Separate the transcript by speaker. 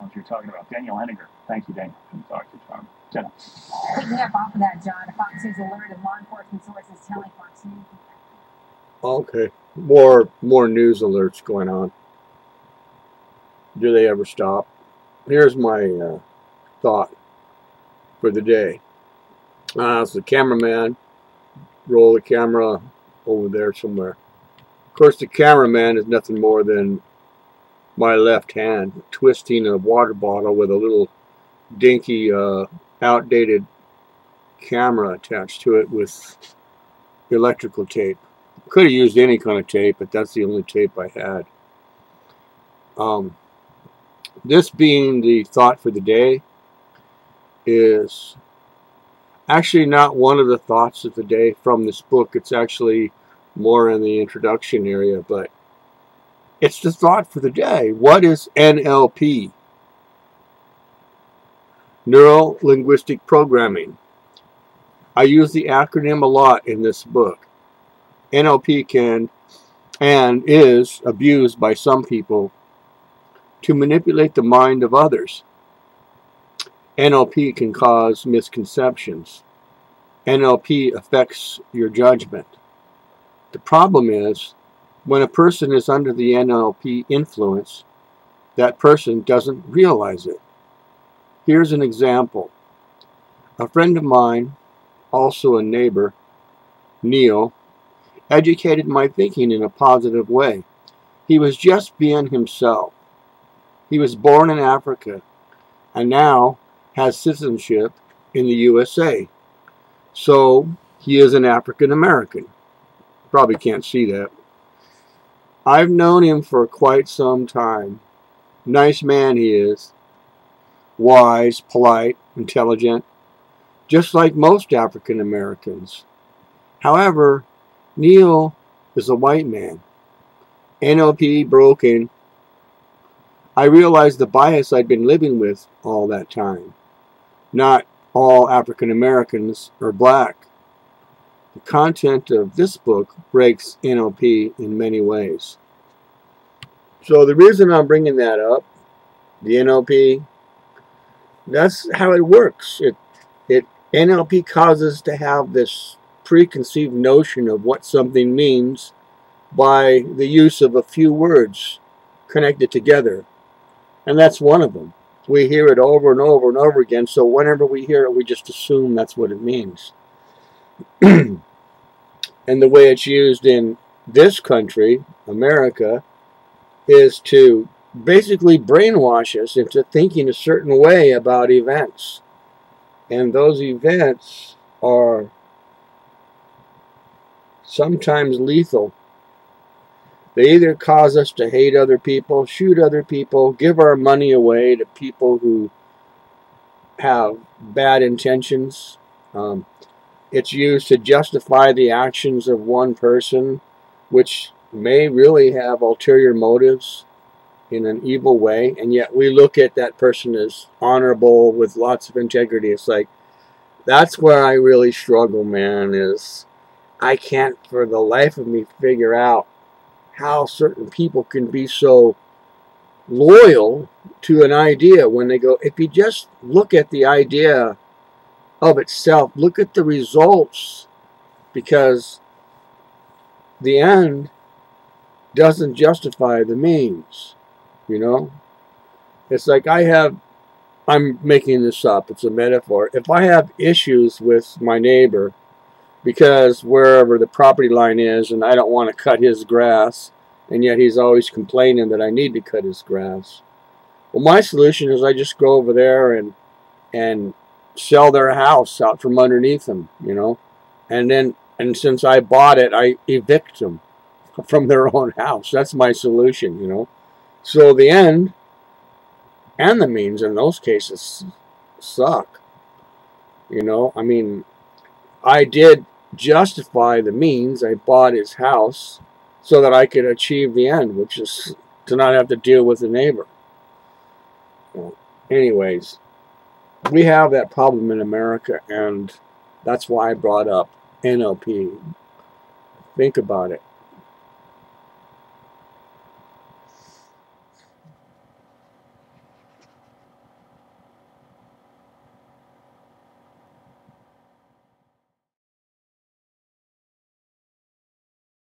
Speaker 1: what you're talking about. Daniel Henniger. Thank you, Daniel. Good to talk to you, John. Jenna.
Speaker 2: Picking up off of that, John, Fox News alerted law enforcement sources telling Fox News.
Speaker 3: Okay, more news alerts going on. Do they ever stop? Here's my thought for the day. It's the cameraman. Roll the camera over there somewhere. Of course, the cameraman is nothing more than my left hand twisting a water bottle with a little dinky, outdated camera attached to it with electrical tape. Could have used any kind of tape, but that's the only tape I had. This being the thought for the day is actually not one of the thoughts of the day from this book. It's actually more in the introduction area, but it's the thought for the day. What is NLP? Neuro-linguistic Programming. I use the acronym a lot in this book. NLP can and is abused by some people to manipulate the mind of others. NLP can cause misconceptions. NLP affects your judgment. The problem is, when a person is under the NLP influence, that person doesn't realize it. Here's an example. A friend of mine, also a neighbor, Neil, educated my thinking in a positive way. He was just being himself. He was born in Africa and now has citizenship in the USA. So he is an African American. Probably can't see that. I've known him for quite some time. Nice man he is. Wise, polite, intelligent, just like most African Americans. However, Neil is a white man. NLP broken. I realized the bias I'd been living with all that time. Not all African Americans are black. The content of this book breaks NLP in many ways. So the reason I'm bringing that up, the NLP, that's how it works. NLP causes to have this preconceived notion of what something means by the use of a few words connected together. And that's one of them. We hear it over and over and over again, so whenever we hear it, we just assume that's what it means. And the way it's used in this country, America, is to basically brainwash us into thinking a certain way about events. And those events are sometimes lethal. They either cause us to hate other people, shoot other people, give our money away to people who have bad intentions. It's used to justify the actions of one person, which may really have ulterior motives in an evil way, and yet we look at that person as honorable with lots of integrity. It's like, that's where I really struggle, man, is I can't for the life of me figure out how certain people can be so loyal to an idea when they go, if you just look at the idea of itself, look at the results, because the end doesn't justify the means, you know? It's like I'm making this up, it's a metaphor. If I have issues with my neighbor because wherever the property line is and I don't want to cut his grass, and yet he's always complaining that I need to cut his grass, well, my solution is I just go over there and sell their house out from underneath them, you know, and since I bought it, I evict them from their own house. That's my solution, you know. So the end and the means in those cases suck, you know. I mean, I did justify the means. I bought his house so that I could achieve the end, which is to not have to deal with the neighbor. Well, anyways, we have that problem in America, and that's why I brought up NLP. Think about it.